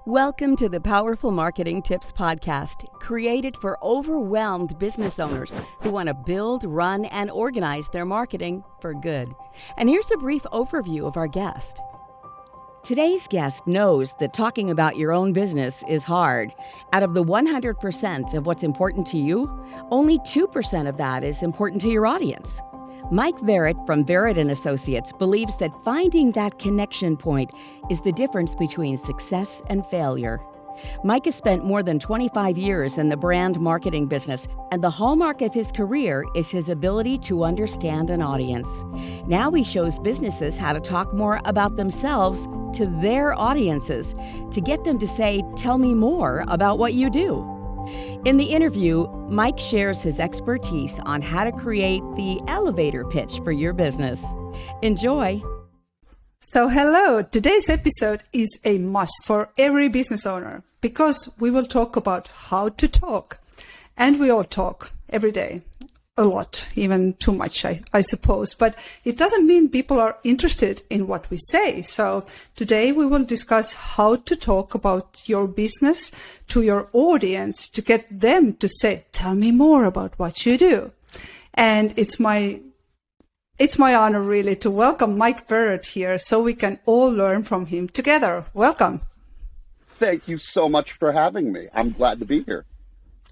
Welcome to the Powerful Marketing Tips Podcast, created for overwhelmed business owners who want to build, run, and organize their marketing for good. And here's a brief overview of our guest. Today's guest knows that talking about your own business is hard. Out of the 100% of what's important to you, only 2% of that is important to your audience. Mike Verret from Verret Associates believes that finding that connection point is the difference between success and failure. Mike has spent more than 25 years in the brand marketing business, and the hallmark of his career is his ability to understand an audience. Now he shows businesses how to talk more about themselves to their audiences to get them to say, "Tell me more about what you do." In the interview, Mike shares his expertise on how to create the elevator pitch for your business. Enjoy. So hello, today's episode is a must for every business owner because we will talk about how to talk. And we all talk every day. A lot, even too much, I suppose. But it doesn't mean people are interested in what we say. So today we will discuss how to talk about your business to your audience to get them to say, "Tell me more about what you do." And it's my honor really to welcome Mike Verret here so we can all learn from him together. Welcome. Thank you so much for having me. I'm glad to be here.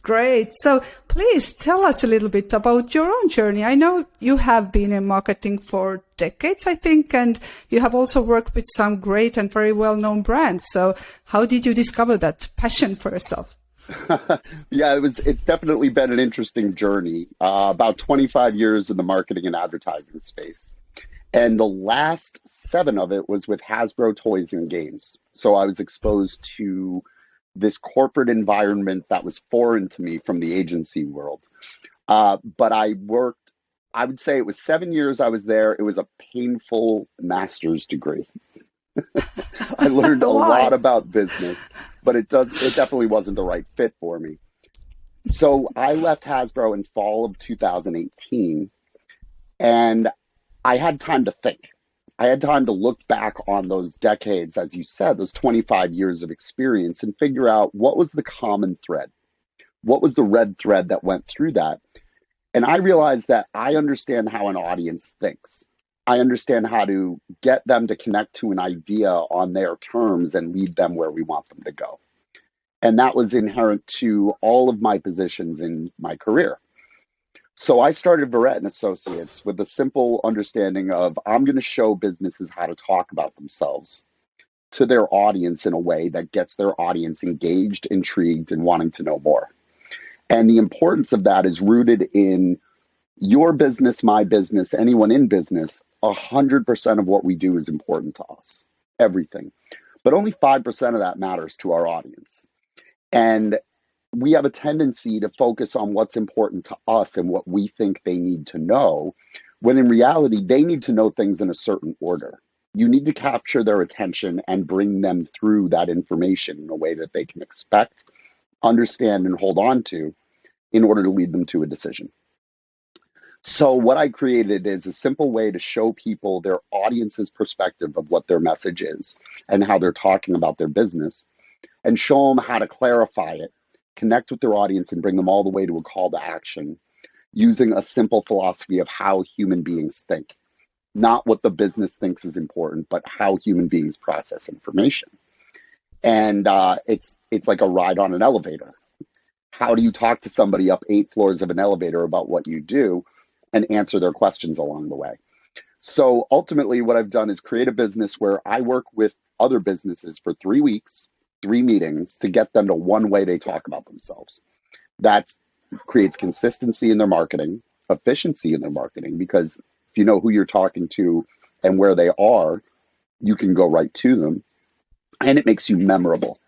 Great. So please tell us a little bit about your own journey. I know you have been in marketing for decades, I think, and you have also worked with some great and very well-known brands. So how did you discover that passion for yourself? Yeah, it's definitely been an interesting journey. About 25 years in the marketing and advertising space. And the last 7 of it was with Hasbro Toys and Games. So I was exposed to this corporate environment that was foreign to me from the agency world. But I would say it was 7 years I was there. It was a painful master's degree. I learned a lot about business, but it definitely wasn't the right fit for me. So I left Hasbro in fall of 2018, and I had time to think. I had time to look back on those decades, as you said, those 25 years of experience, and figure out what was the common thread. What was the red thread that went through that? And I realized that I understand how an audience thinks. I understand how to get them to connect to an idea on their terms and lead them where we want them to go. And that was inherent to all of my positions in my career. So I started Verret Associates with a simple understanding of I'm going to show businesses how to talk about themselves to their audience in a way that gets their audience engaged, intrigued, and wanting to know more. And the importance of that is rooted in your business, my business, anyone in business. 100% of what we do is important to us, everything. But only 5% of that matters to our audience. And we have a tendency to focus on what's important to us and what we think they need to know, when in reality, they need to know things in a certain order. You need to capture their attention and bring them through that information in a way that they can expect, understand, and hold on to in order to lead them to a decision. So what I created is a simple way to show people their audience's perspective of what their message is and how they're talking about their business, and show them how to clarify it, connect with their audience, and bring them all the way to a call to action using a simple philosophy of how human beings think. Not what the business thinks is important, but how human beings process information. And it's like a ride on an elevator. How do you talk to somebody up 8 floors of an elevator about what you do and answer their questions along the way? So ultimately what I've done is create a business where I work with other businesses for 3 weeks, 3 meetings, to get them to one way they talk about themselves. That creates consistency in their marketing, efficiency in their marketing, because if you know who you're talking to and where they are, you can go right to them, and it makes you memorable.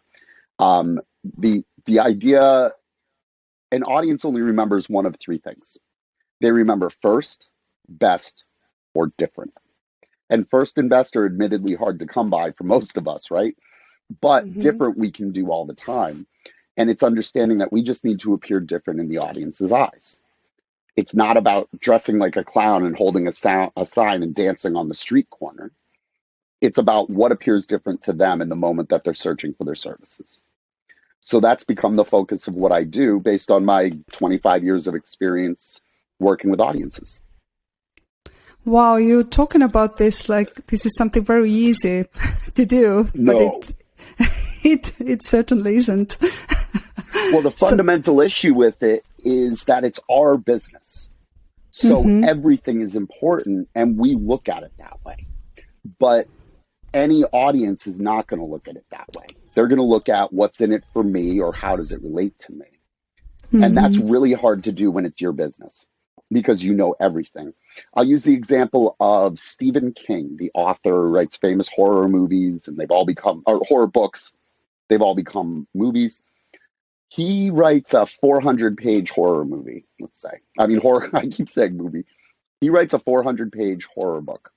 The idea, an audience only remembers one of 3 things. They remember first, best, or different. And first and best are admittedly hard to come by for most of us, right? But different we can do all the time. And it's understanding that we just need to appear different in the audience's eyes. It's not about dressing like a clown and holding a sign and dancing on the street corner. It's about what appears different to them in the moment that they're searching for their services. So that's become the focus of what I do based on my 25 years of experience working with audiences. Wow, you're talking about this like this is something very easy to do, No. but it certainly isn't. Well, the fundamental issue with it is that it's our business. So everything is important, and we look at it that way. But any audience is not going to look at it that way. They're going to look at what's in it for me or how does it relate to me. And that's really hard to do when it's your business because you know everything. I'll use the example of Stephen King, the author, writes famous horror movies, and they've all become, or horror books, they've all become movies. He writes a 400-page horror movie, let's say. I mean, horror, I keep saying movie. He writes a 400-page horror book.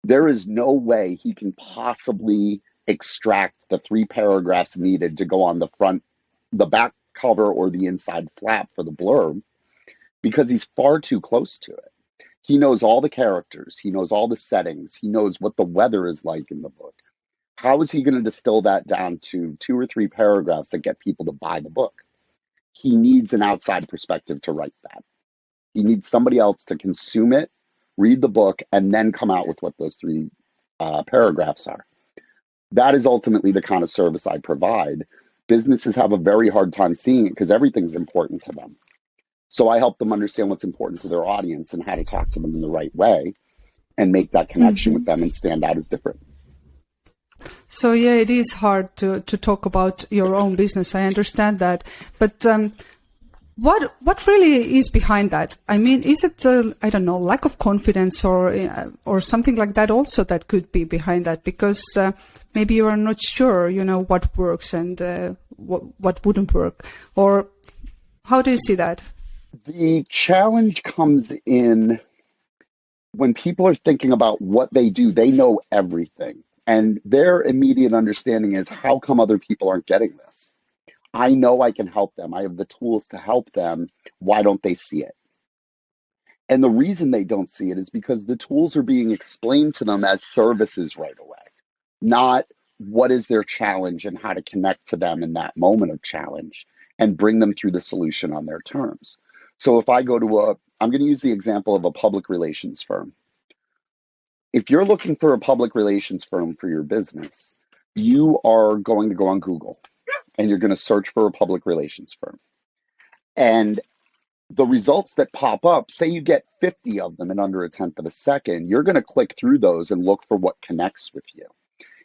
There is no way he can possibly extract the 3 paragraphs needed to go on the front, the back cover, or the inside flap for the blurb because he's far too close to it. He knows all the characters. He knows all the settings. He knows what the weather is like in the book. How is he going to distill that down to 2 or 3 paragraphs that get people to buy the book? He needs an outside perspective to write that. He needs somebody else to consume it, read the book, and then come out with what those 3 paragraphs are. That is ultimately the kind of service I provide. Businesses have a very hard time seeing it because everything's important to them. So I help them understand what's important to their audience and how to talk to them in the right way and make that connection with them and stand out as different. So yeah, it is hard to talk about your own business. I understand that, but what really is behind that? I mean, is it I don't know, lack of confidence or something like that also that could be behind that? Because maybe you are not sure, you know, what works and what wouldn't work, or how do you see that? The challenge comes in when people are thinking about what they do. They know everything. And their immediate understanding is, how come other people aren't getting this? I know I can help them. I have the tools to help them. Why don't they see it? And the reason they don't see it is because the tools are being explained to them as services right away, not what is their challenge and how to connect to them in that moment of challenge and bring them through the solution on their terms. So if I go to I'm going to use the example of a public relations firm. If you're looking for a public relations firm for your business, you are going to go on Google and you're going to search for a public relations firm. And the results that pop up, say you get 50 of them in under a tenth of a second, you're going to click through those and look for what connects with you.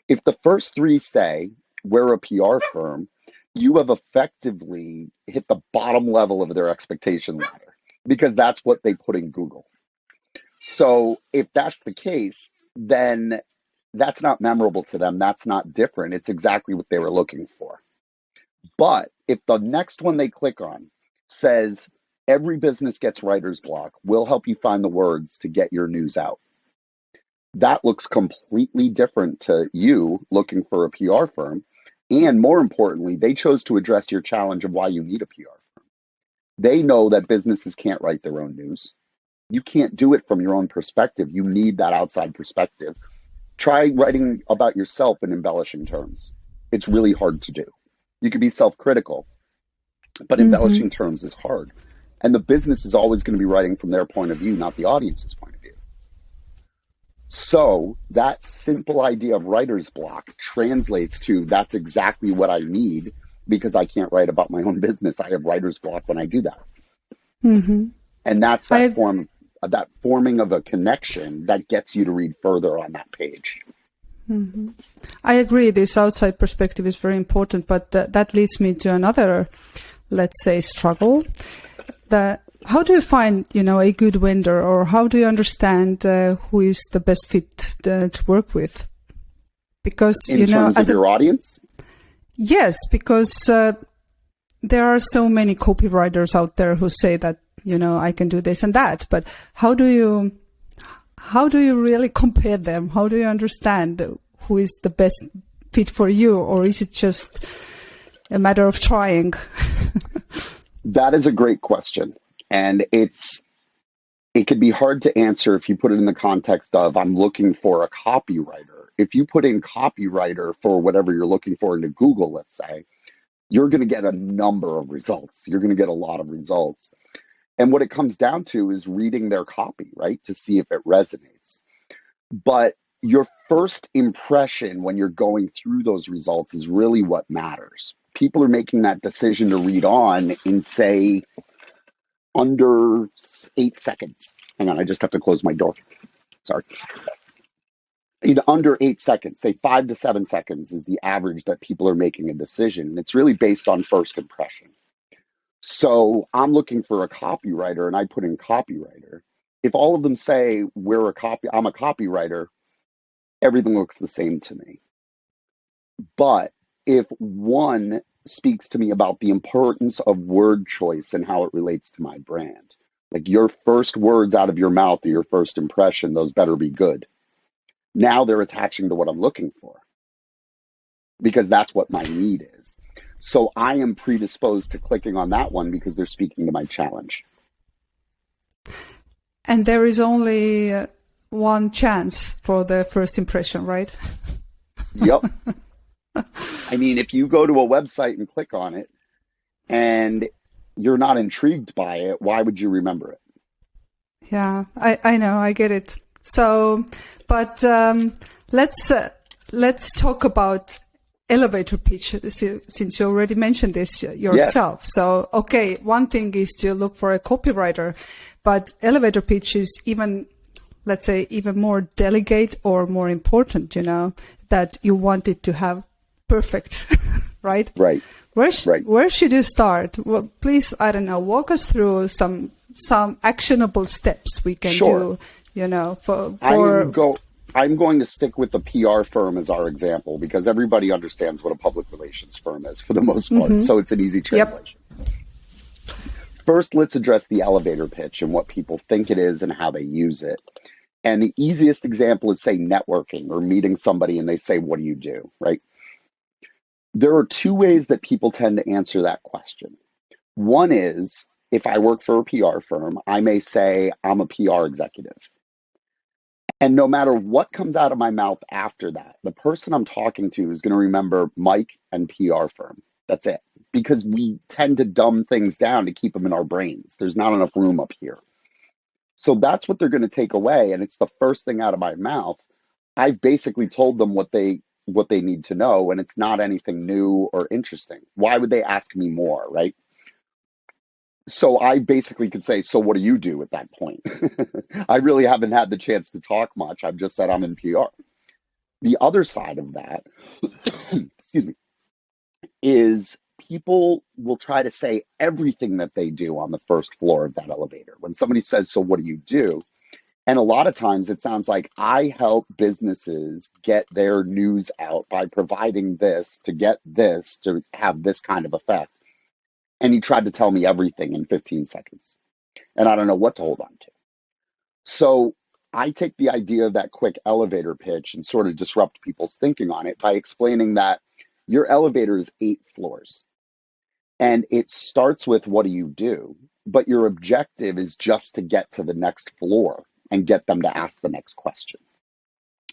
If the first 3 say, we're a PR firm, you have effectively hit the bottom level of their expectation ladder because that's what they put in Google. So if that's the case, then that's not memorable to them. That's not different. It's exactly what they were looking for. But if the next one they click on says, every business gets writer's block, we'll help you find the words to get your news out, that looks completely different to you looking for a PR firm. And more importantly, they chose to address your challenge of why you need a PR firm. They know that businesses can't write their own news. You can't do it from your own perspective. You need that outside perspective. Try writing about yourself in embellishing terms. It's really hard to do. You can be self-critical, but embellishing terms is hard. And the business is always going to be writing from their point of view, not the audience's point of view. So that simple idea of writer's block translates to, that's exactly what I need because I can't write about my own business. I have writer's block when I do that. And that's that forming of a connection that gets you to read further on that page. I agree. This outside perspective is very important, but that leads me to another, let's say, struggle. How do you find, a good vendor, or how do you understand who is the best fit to work with? Because, in terms of your audience? Yes, because there are so many copywriters out there who say that, I can do this and that, but how do you really compare them? How do you understand who is the best fit for you, or is it just a matter of trying? That is a great question. And it's It could be hard to answer if you put it in the context of I'm looking for a copywriter. If you put in copywriter for whatever you're looking for into Google, let's say, you're going to get a number of results. You're going to get a lot of results. And what it comes down to is reading their copy, right? To see if it resonates. But your first impression when you're going through those results is really what matters. People are making that decision to read on in, say, under 8 seconds. Hang on, I just have to close my door. Sorry. In under 8 seconds, say 5 to 7 seconds is the average that people are making a decision. And it's really based on first impression. So I'm looking for a copywriter and I put in copywriter. If all of them say I'm a copywriter, everything looks the same to me. But if one speaks to me about the importance of word choice and how it relates to my brand, like your first words out of your mouth or your first impression, those better be good. Now they're attaching to what I'm looking for because that's what my need is. So I am predisposed to clicking on that one because they're speaking to my challenge. And there is only one chance for the first impression, right? Yep. I mean, if you go to a website and click on it and you're not intrigued by it, why would you remember it? Yeah, I know, I get it. So, but let's talk about elevator pitch, since you already mentioned this yourself. Yes. So, okay, one thing is to look for a copywriter, but elevator pitch is even, let's say, even more delicate or more important, that you want it to have perfect, right? Right. Where should you start? Well, please, I don't know, walk us through some actionable steps we can do, I'm going to stick with the PR firm as our example because everybody understands what a public relations firm is for the most part. Mm-hmm. So it's an easy translation. Yep. First, let's address the elevator pitch and what people think it is and how they use it. And the easiest example is, say, networking or meeting somebody and they say, what do you do, right? There are two ways that people tend to answer that question. One is, if I work for a PR firm, I may say I'm a PR executive. And no matter what comes out of my mouth after that, the person I'm talking to is going to remember Mike and PR firm. That's it. Because we tend to dumb things down to keep them in our brains. There's not enough room up here. So that's what they're going to take away. And it's the first thing out of my mouth. I've basically told them what they need to know. And it's not anything new or interesting. Why would they ask me more, right? So I basically could say, so what do you do at that point? I really haven't had the chance to talk much. I've just said I'm in PR. The other side of that, excuse me, is people will try to say everything that they do on the first floor of that elevator. When somebody says, so what do you do? And a lot of times it sounds like I help businesses get their news out by providing this to get this to have this kind of effect. And he tried to tell me everything in 15 seconds. And I don't know what to hold on to. So I take the idea of that quick elevator pitch and sort of disrupt people's thinking on it by explaining that your elevator is 8 floors. And it starts with what do you do? But your objective is just to get to the next floor and get them to ask the next question.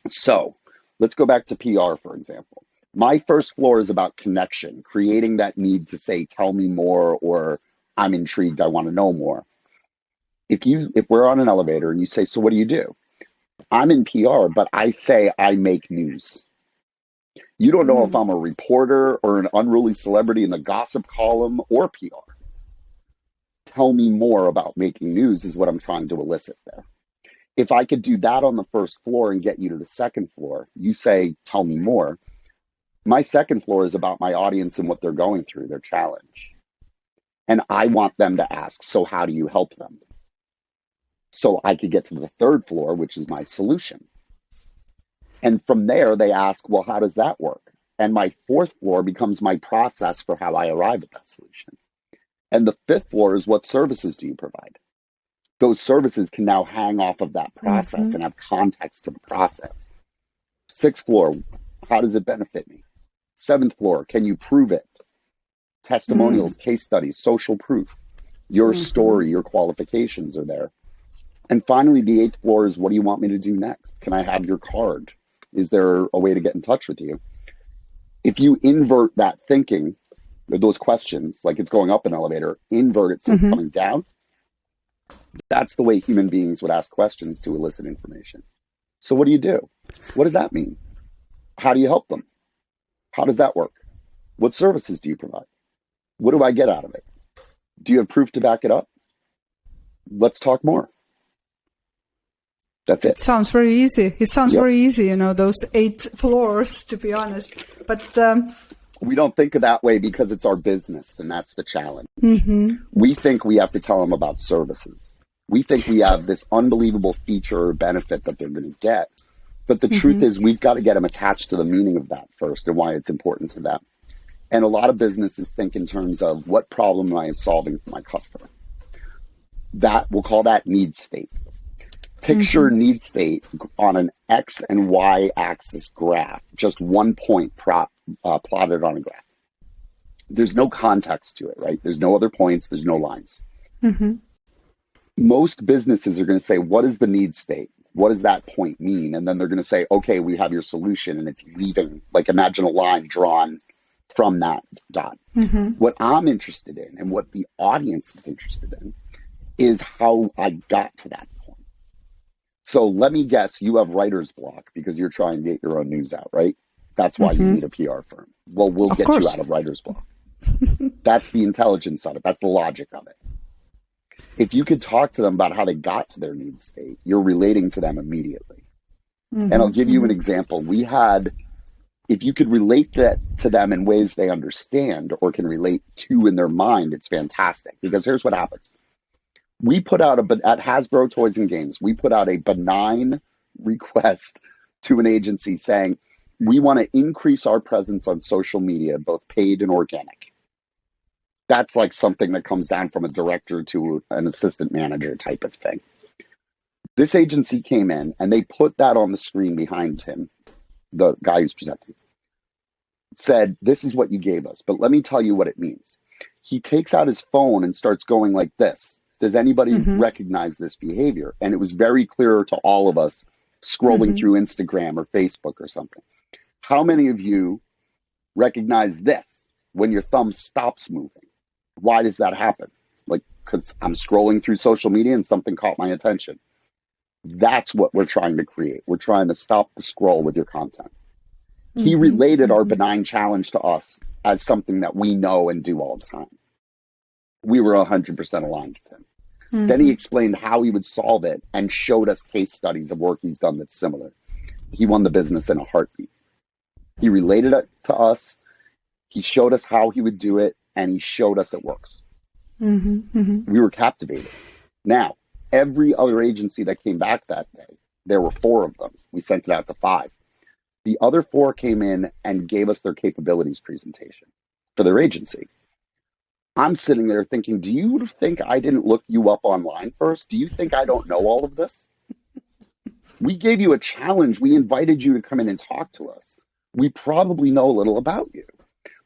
So let's go back to PR, for example. My first floor is about connection, creating that need to say, tell me more, or I'm intrigued, I want to know more. If we're on an elevator and you say, so what do you do? I'm in PR, but I say I make news. You don't know if I'm a reporter or an unruly celebrity in the gossip column or PR. Tell me more about making news is what I'm trying to elicit there. If I could do that on the first floor and get you to the second floor, you say, tell me more. My second floor is about my audience and what they're going through, their challenge. And I want them to ask, so how do you help them? So I could get to the third floor, which is my solution. And from there, they ask, well, how does that work? And my fourth floor becomes my process for how I arrive at that solution. And the fifth floor is what services do you provide? Those services can now hang off of that process and have context to the process. Sixth floor, how does it benefit me? Seventh floor, can you prove it? Testimonials, case studies, social proof. Your story, your qualifications are there. And finally, the eighth floor is, what do you want me to do next? Can I have your card? Is there a way to get in touch with you? If you invert that thinking, or those questions, like it's going up an elevator, invert it so it's coming down. That's the way human beings would ask questions to elicit information. So what do you do? What does that mean? How do you help them? How does that work? What services do you provide? What do I get out of it? Do you have proof to back it up? Let's talk more. That's it. It sounds very easy. It sounds very easy, those 8 floors, to be honest. But we don't think of that way because it's our business, and that's the challenge. We think we have to tell them about services. We think we have this unbelievable feature or benefit that they're going to get. But the truth is, we've got to get them attached to the meaning of that first and why it's important to them. And a lot of businesses think in terms of, what problem am I solving for my customer? We'll call that need state. Picture need state on an X and Y axis graph, just one point plotted on a graph. There's no context to it, right? There's no other points. There's no lines. Most businesses are going to say, what is the need state? What does that point mean? And then they're going to say, okay, we have your solution, and it's leaving, like imagine a line drawn from that dot. What I'm interested in, and what the audience is interested in, is how I got to that point. So let me guess, you have writer's block because you're trying to get your own news out, right? That's why you need a PR firm. Well, we'll get you out of writer's block. That's the intelligence of it. That's the logic of it. If you could talk to them about how they got to their need state, you're relating to them immediately. And I'll give you an example. If you could relate that to them in ways they understand or can relate to in their mind, it's fantastic. Because here's what happens. We put out at Hasbro Toys and Games, we put out a benign request to an agency saying, we want to increase our presence on social media, both paid and organic. That's like something that comes down from a director to an assistant manager type of thing. This agency came in and they put that on the screen behind him, the guy who's presenting, said, this is what you gave us, but let me tell you what it means. He takes out his phone and starts going like this. Does anybody recognize this behavior? And it was very clear to all of us scrolling through Instagram or Facebook or something. How many of you recognize this when your thumb stops moving? Why does that happen? Like, because I'm scrolling through social media and something caught my attention. That's what we're trying to create. We're trying to stop the scroll with your content. He related our benign challenge to us as something that we know and do all the time. We were 100% aligned with him. Then he explained how he would solve it and showed us case studies of work he's done that's similar. He won the business in a heartbeat. He related it to us. He showed us how he would do it, and he showed us it works. We were captivated. Now, every other agency that came back that day, there were 4 of them. We sent it out to 5. The other 4 came in and gave us their capabilities presentation for their agency. I'm sitting there thinking, do you think I didn't look you up online first? Do you think I don't know all of this? We gave you a challenge. We invited you to come in and talk to us. We probably know a little about you.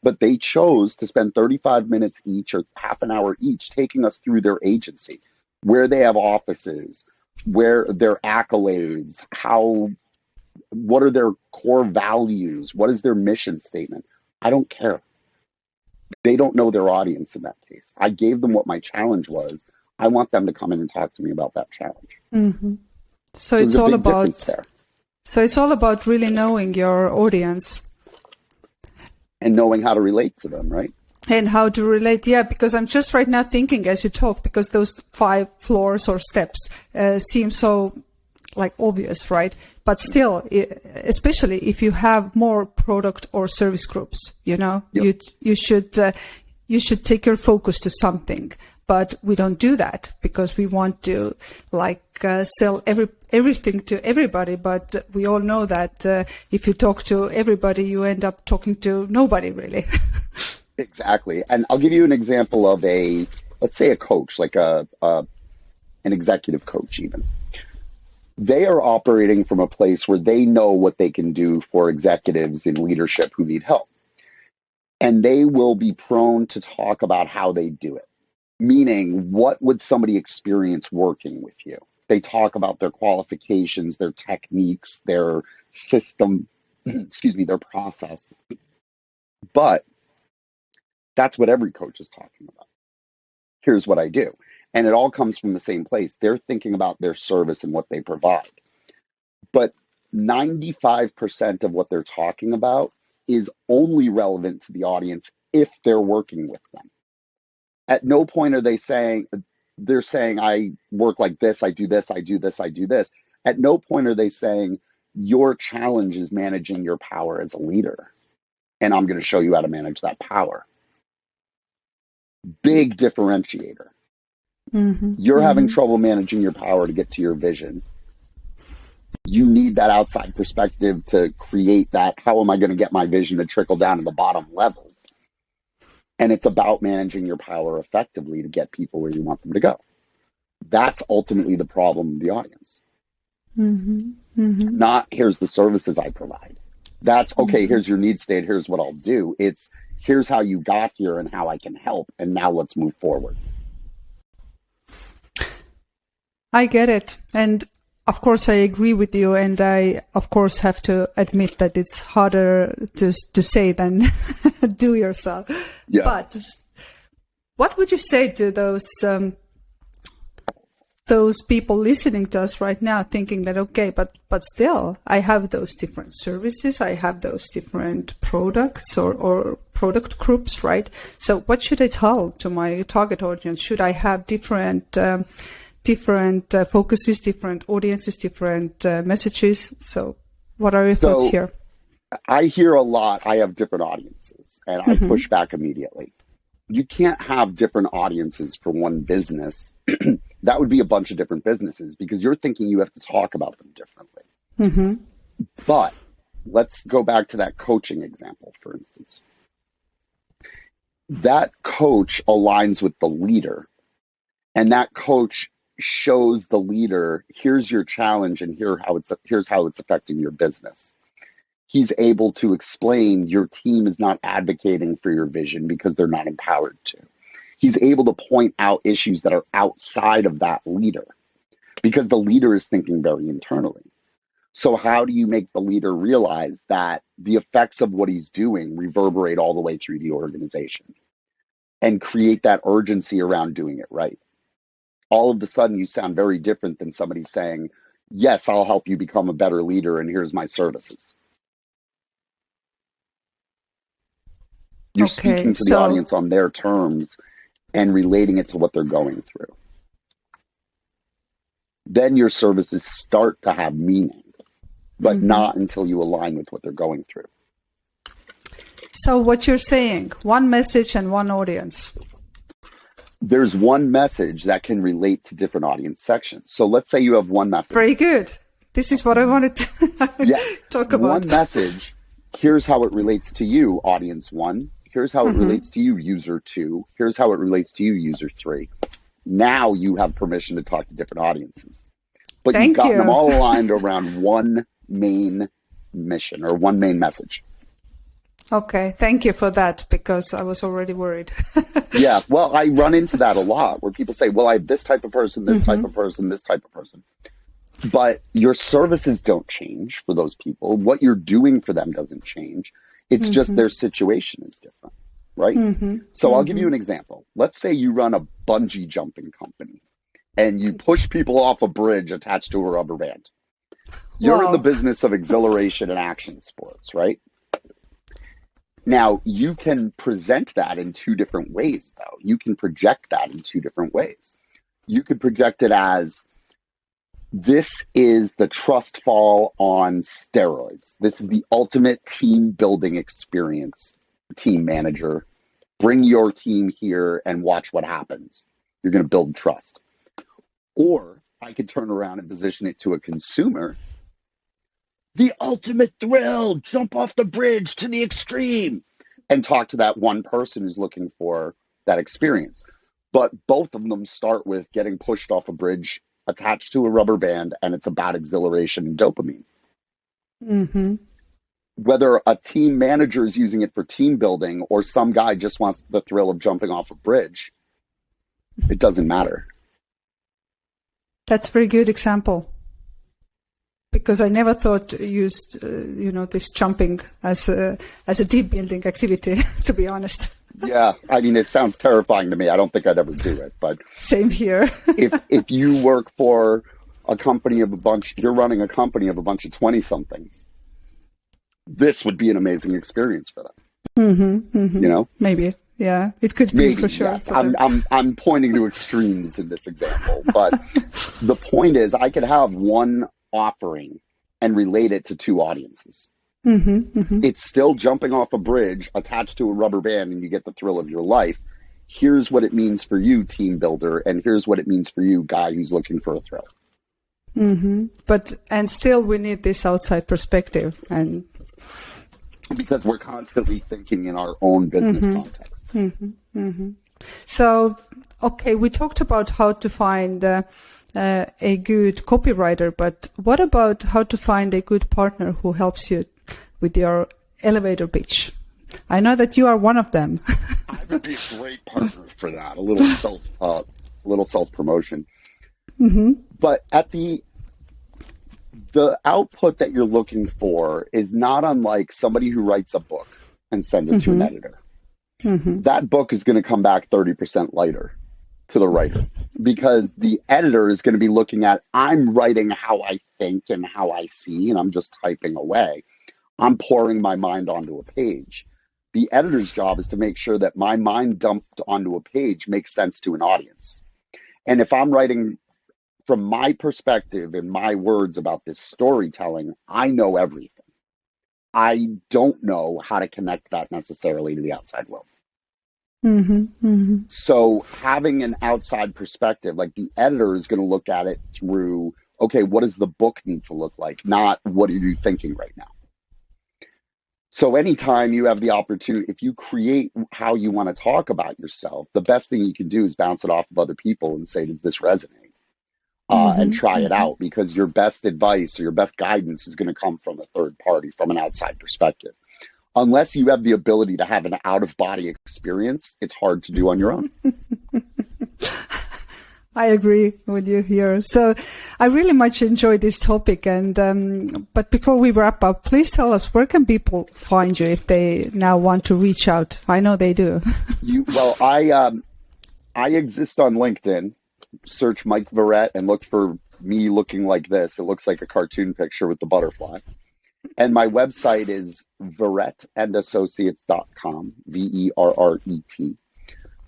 But they chose to spend 35 minutes each or half an hour each taking us through their agency, where they have offices, where their accolades, what are their core values, what is their mission statement. I don't care. They don't know their audience in that case. I gave them what my challenge was. I want them to come in and talk to me about that challenge. So it's all about there. So it's all about really knowing your audience. And knowing how to relate to them, right? And how to relate, because I'm just right now thinking as you talk, because those 5 floors or steps seem so like obvious, right? But still, especially if you have more product or service groups, you should take your focus to something. But we don't do that because we want to sell everything to everybody. But we all know that if you talk to everybody, you end up talking to nobody really. Exactly. And I'll give you an example of let's say a coach, like an executive coach even. They are operating from a place where they know what they can do for executives in leadership who need help. And they will be prone to talk about how they do it. Meaning, what would somebody experience working with you? They talk about their qualifications, their techniques, their system, their process. But that's what every coach is talking about. Here's what I do. And it all comes from the same place. They're thinking about their service and what they provide. But 95% of what they're talking about is only relevant to the audience if they're working with them. At no point are they saying, I work like this, I do this, I do this, I do this. At no point are they saying, your challenge is managing your power as a leader. And I'm going to show you how to manage that power. Big differentiator. You're having trouble managing your power to get to your vision. You need that outside perspective to create that. How am I going to get my vision to trickle down to the bottom level? And it's about managing your power effectively to get people where you want them to go. That's ultimately the problem of the audience. Not, here's the services I provide. That's, okay, here's your need state, here's what I'll do. It's, here's how you got here and how I can help. And now let's move forward. I get it. And of course, I agree with you. And I, of course, have to admit that it's harder to say than do yourself. Yeah. But what would you say to those people listening to us right now thinking that, okay, but still I have those different services, I have those different products or product groups, right? So what should I tell to my target audience? Should I have different focuses, different audiences, different messages? So what are your thoughts here? I hear a lot, I have different audiences, and I push back immediately. You can't have different audiences for one business. That would be a bunch of different businesses because you're thinking you have to talk about them differently. But let's go back to that coaching example, for instance. That coach aligns with the leader, and that coach shows the leader, here's your challenge and here's how it's affecting your business. He's able to explain your team is not advocating for your vision because they're not empowered to. He's able to point out issues that are outside of that leader because the leader is thinking very internally. So how do you make the leader realize that the effects of what he's doing reverberate all the way through the organization and create that urgency around doing it right? All of a sudden you sound very different than somebody saying, yes, I'll help you become a better leader and here's my services. You're speaking to the audience on their terms and relating it to what they're going through. Then your services start to have meaning, but not until you align with what they're going through. So what you're saying, one message and one audience. There's one message that can relate to different audience sections. So let's say you have one message. Very good. This is what I wanted to talk about. One message. Here's how it relates to you, audience one. Here's how it relates to you, user two. Here's how it relates to you, user three. Now you have permission to talk to different audiences. But you've got them all aligned around one main mission or one main message. Okay, thank you for that, because I was already worried. Yeah, well, I run into that a lot where people say, well, I have this type of person, this type of person, this type of person. But your services don't change for those people. What you're doing for them doesn't change. It's just their situation is different, right? So I'll give you an example. Let's say you run a bungee jumping company and you push people off a bridge attached to a rubber band. You're in the business of exhilaration and action sports, right? Now, you can present that in two different ways, though. You can project that in two different ways. You could project it as, this is the trust fall on steroids. This is the ultimate team building experience. Team manager, bring your team here and watch what happens. You're going to build trust. Or I could turn around and position it to a consumer. The ultimate thrill, jump off the bridge to the extreme, and talk to that one person who's looking for that experience. But both of them start with getting pushed off a bridge attached to a rubber band, and it's about exhilaration and dopamine. Whether a team manager is using it for team building or some guy just wants the thrill of jumping off a bridge, it doesn't matter. That's a very good example. Because I never thought used, this jumping as a team building activity, to be honest. Yeah, I mean, it sounds terrifying to me. I don't think I'd ever do it, but same here. if you work for a company of you're running a company of a bunch of 20-somethings, this would be an amazing experience for them. Maybe. Yeah, it could be for sure. Yes. I'm pointing to extremes in this example, but the point is I could have one offering and relate it to two audiences. It's still jumping off a bridge attached to a rubber band and you get the thrill of your life. Here's what it means for you, team builder, and here's what it means for you, guy who's looking for a thrill. And still we need this outside perspective, and because we're constantly thinking in our own business context. So, okay, we talked about how to find a good copywriter, but what about how to find a good partner who helps you with your elevator pitch? I know that you are one of them. I would be a great partner for that. A little self promotion. But at the output that you're looking for is not unlike somebody who writes a book and sends it to an editor. That book is going to come back 30% lighter to the writer because the editor is going to be looking at, I'm writing how I think and how I see, and I'm just typing away. I'm pouring my mind onto a page. The editor's job is to make sure that my mind dumped onto a page makes sense to an audience. And if I'm writing from my perspective in my words about this storytelling, I know everything. I don't know how to connect that necessarily to the outside world. So having an outside perspective, like the editor is going to look at it through, okay, what does the book need to look like? Not what are you thinking right now? So anytime you have the opportunity, if you create how you want to talk about yourself, the best thing you can do is bounce it off of other people and say, does this resonate? And try it out, because your best advice or your best guidance is going to come from a third party, from an outside perspective. Unless you have the ability to have an out-of-body experience, it's hard to do on your own. I agree with you here. So I really much enjoy this topic. And but before we wrap up, please tell us, where can people find you if they now want to reach out? I know they do. I exist on LinkedIn. Search Mike Verret and look for me looking like this. It looks like a cartoon picture with the butterfly. And my website is verretassociates.com, VERRET.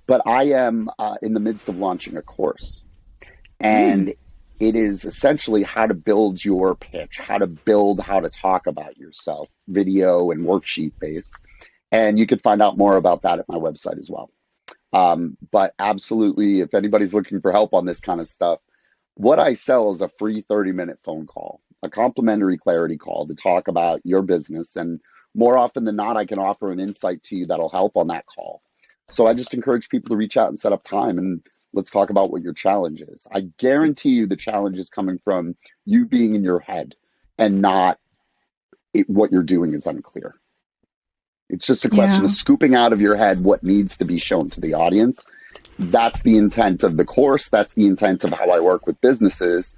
But I am in the midst of launching a course. And it is essentially how to build your pitch, how to talk about yourself, video and worksheet based. And you can find out more about that at my website as well. But absolutely, if anybody's looking for help on this kind of stuff, what I sell is a free 30-minute phone call, a complimentary clarity call to talk about your business. And more often than not, I can offer an insight to you that'll help on that call. So I just encourage people to reach out and set up time and let's talk about what your challenge is. I guarantee you the challenge is coming from you being in your head and not what you're doing is unclear. It's just a question of scooping out of your head what needs to be shown to the audience. That's the intent of the course. That's the intent of how I work with businesses.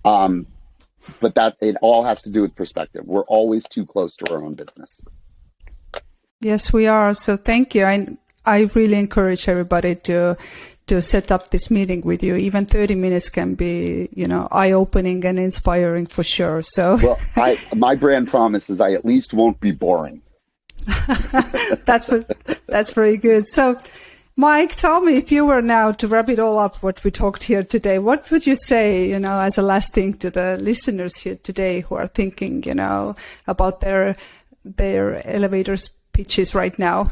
But that it all has to do with perspective. We're always too close to our own business. Yes, we are. So thank you. I really encourage everybody to set up this meeting with you. Even 30 minutes can be, eye-opening and inspiring for sure. So my brand promise is I at least won't be boring. That's very good. So, Mike, tell me, if you were now to wrap it all up, what we talked here today, what would you say, as a last thing to the listeners here today who are thinking, about their elevator pitches right now?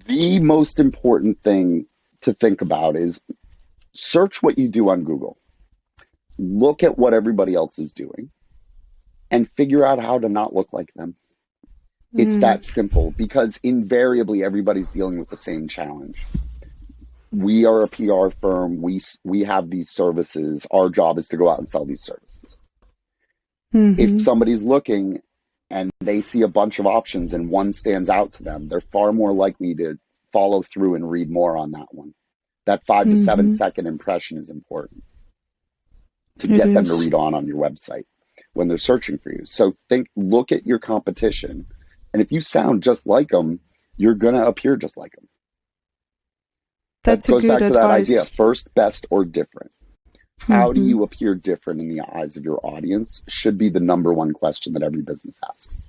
The most important thing to think about is search what you do on Google. Look at what everybody else is doing and figure out how to not look like them. It's that simple, because invariably everybody's dealing with the same challenge. We are a PR firm. We have these services. Our job is to go out and sell these services. If somebody's looking and they see a bunch of options and one stands out to them, they're far more likely to follow through and read more on that one. That 5 to 7 second impression is important. to It get them to is. read on your website when they're searching for you. So look at your competition. And if you sound just like them, you're going to appear just like them. That's That a goes good back to that advice. idea, first, best, or different. How do Mhm. you appear different in the eyes of your audience should be the number one question that every business asks.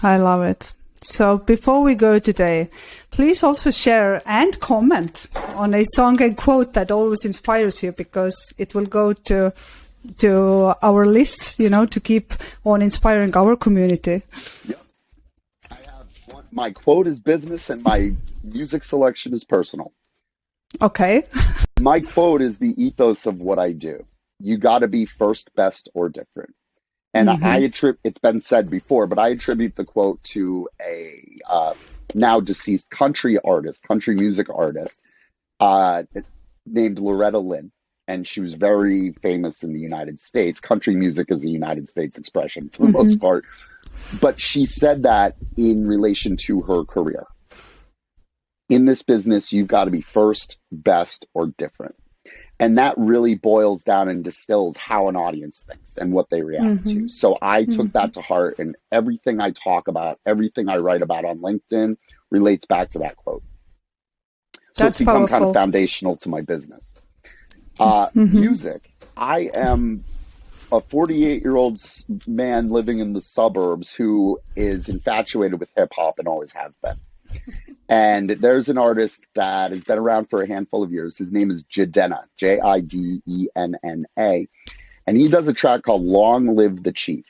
I love it. So before we go today, please also share and comment on a song and quote that always inspires you, because it will go to our list, to keep on inspiring our community. Yeah. I have my quote is business and my music selection is personal. Okay. My quote is the ethos of what I do. You got to be first, best, or different. And it's been said before, but I attribute the quote to a now deceased country music artist named Loretta Lynn. And she was very famous in the United States. Country music is a United States expression for the most part. But she said that in relation to her career. In this business, you've got to be first, best, or different. And that really boils down and distills how an audience thinks and what they react to. So I took that to heart, and everything I talk about, everything I write about on LinkedIn relates back to that quote. So That's it's become kind powerful. of foundational to my business. Music. I am a 48-year-old man living in the suburbs who is infatuated with hip hop and always have been. And there's an artist that has been around for a handful of years. His name is Jidenna, Jidenna. And he does a track called Long Live the Chief.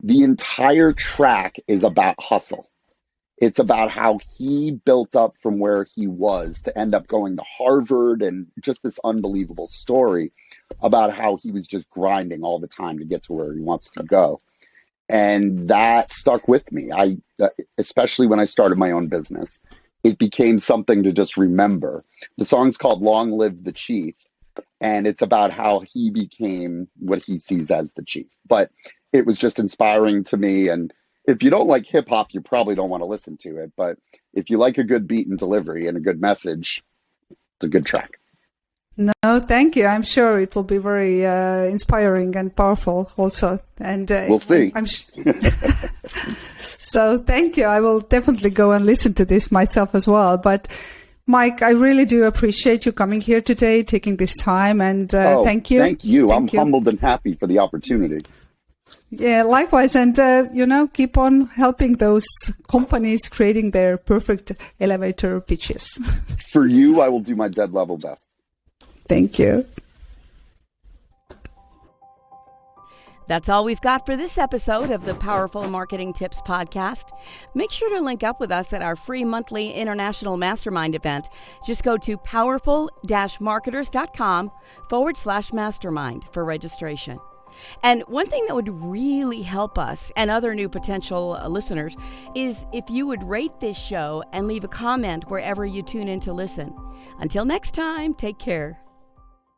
The entire track is about hustle. It's about how he built up from where he was to end up going to Harvard, and just this unbelievable story about how he was just grinding all the time to get to where he wants to go. And that stuck with me. Especially when I started my own business, it became something to just remember. The song's called Long Live the Chief, and it's about how he became what he sees as the chief. But it was just inspiring to me. And if you don't like hip hop, you probably don't want to listen to it. But if you like a good beat and delivery and a good message, it's a good track. No, thank you. I'm sure it will be very inspiring and powerful also. And we'll see. So thank you. I will definitely go and listen to this myself as well. But Mike, I really do appreciate you coming here today, taking this time, and thank you. Thank you. I'm humbled and happy for the opportunity. Yeah, likewise. And, keep on helping those companies creating their perfect elevator pitches. For you, I will do my dead level best. Thank you. That's all we've got for this episode of the Powerful Marketing Tips Podcast. Make sure to link up with us at our free monthly international mastermind event. Just go to powerful-marketers.com/mastermind for registration. And one thing that would really help us and other new potential listeners is if you would rate this show and leave a comment wherever you tune in to listen. Until next time, take care.